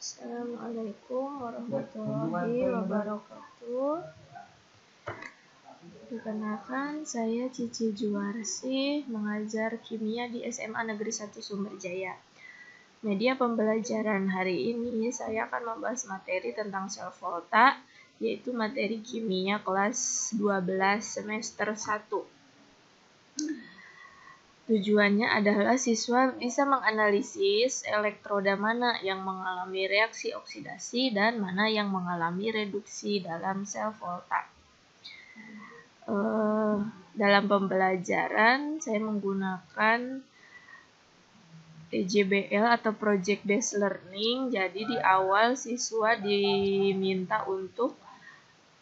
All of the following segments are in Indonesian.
Assalamualaikum warahmatullahi wabarakatuh. Perkenalkan, saya Cici Juwarsi, mengajar kimia di SMA Negeri 1 Sumberjaya. Media pembelajaran hari ini saya akan membahas materi tentang sel volta, yaitu materi kimia kelas 12 semester 1. Tujuannya adalah siswa bisa menganalisis elektroda mana yang mengalami reaksi oksidasi dan mana yang mengalami reduksi dalam sel volta. Dalam pembelajaran saya menggunakan PJBL atau Project Based Learning. Jadi di awal siswa diminta untuk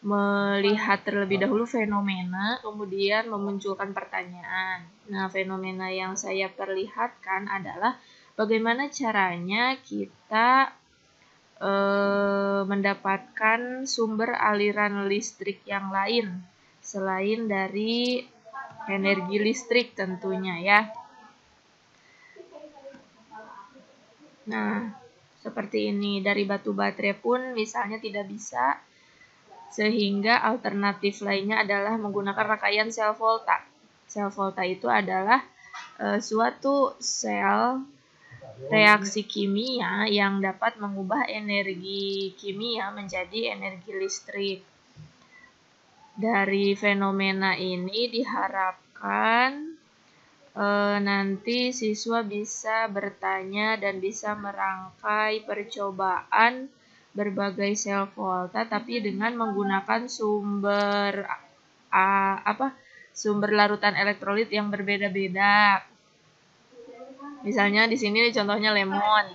melihat terlebih dahulu fenomena, kemudian memunculkan pertanyaan. Nah, fenomena yang saya perlihatkan adalah bagaimana caranya kita mendapatkan sumber aliran listrik yang lain selain dari energi listrik tentunya ya. Nah, seperti ini, dari batu baterai pun misalnya tidak bisa, sehingga alternatif lainnya adalah menggunakan rangkaian sel volta. Sel volta itu adalah suatu sel reaksi kimia yang dapat mengubah energi kimia menjadi energi listrik. Dari fenomena ini diharapkan nanti siswa bisa bertanya dan bisa merangkai percobaan berbagai sel volta, tapi dengan menggunakan sumber larutan elektrolit yang berbeda-beda. Misalnya di sini contohnya lemon.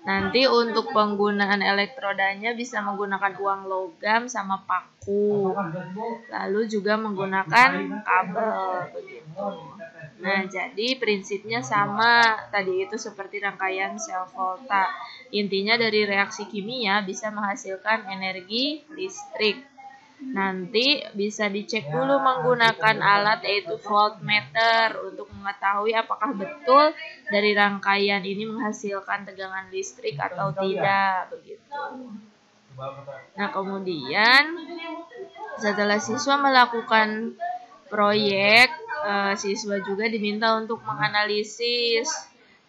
Nanti untuk penggunaan elektrodanya bisa menggunakan uang logam sama paku. Lalu juga menggunakan kabel begitu. Nah, jadi prinsipnya sama. Tadi itu seperti rangkaian sel volta. Intinya dari reaksi kimia bisa menghasilkan energi listrik. Nanti bisa dicek dulu menggunakan alat yaitu voltmeter untuk mengetahui apakah betul dari rangkaian ini menghasilkan tegangan listrik atau tidak begitu. Nah, kemudian setelah siswa melakukan proyek, siswa juga diminta untuk menganalisis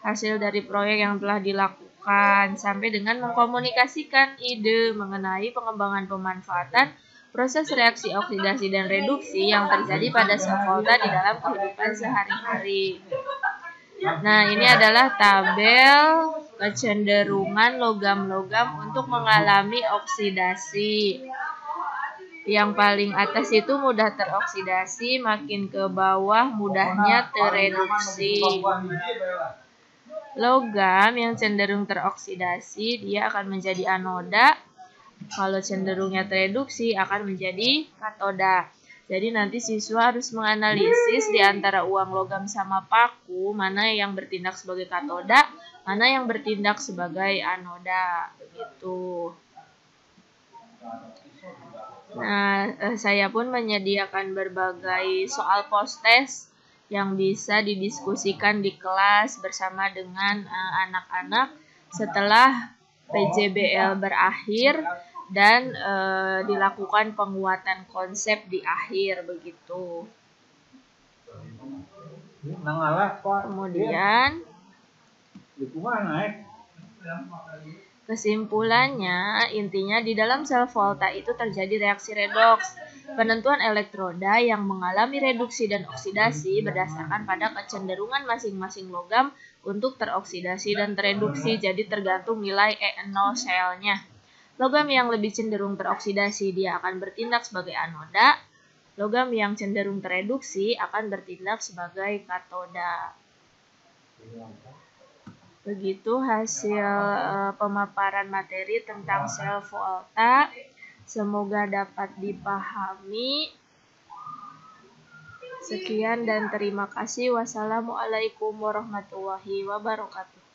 hasil dari proyek yang telah dilakukan sampai dengan mengkomunikasikan ide mengenai pengembangan pemanfaatan proses reaksi oksidasi dan reduksi yang terjadi pada sel volta di dalam kehidupan sehari-hari. Nah, ini adalah tabel kecenderungan logam-logam untuk mengalami oksidasi. Yang paling atas itu mudah teroksidasi, makin ke bawah mudahnya tereduksi. Logam yang cenderung teroksidasi, dia akan menjadi anoda. Kalau cenderungnya tereduksi akan menjadi katoda. Jadi nanti siswa harus menganalisis di antara uang logam sama paku, mana yang bertindak sebagai katoda, mana yang bertindak sebagai anoda, begitu. Nah, saya pun menyediakan berbagai soal post-test yang bisa didiskusikan di kelas bersama dengan anak-anak setelah PJBL berakhir dan dilakukan penguatan konsep di akhir begitu. Kemudian kesimpulannya, intinya di dalam sel volta itu terjadi reaksi redoks. Penentuan elektroda yang mengalami reduksi dan oksidasi berdasarkan pada kecenderungan masing-masing logam untuk teroksidasi dan tereduksi, jadi tergantung nilai E0 selnya. Logam yang lebih cenderung teroksidasi dia akan bertindak sebagai anoda, logam yang cenderung tereduksi akan bertindak sebagai katoda. Begitu hasil pemaparan materi tentang sel volta. Semoga dapat dipahami. Sekian dan terima kasih. Wassalamualaikum warahmatullahi wabarakatuh.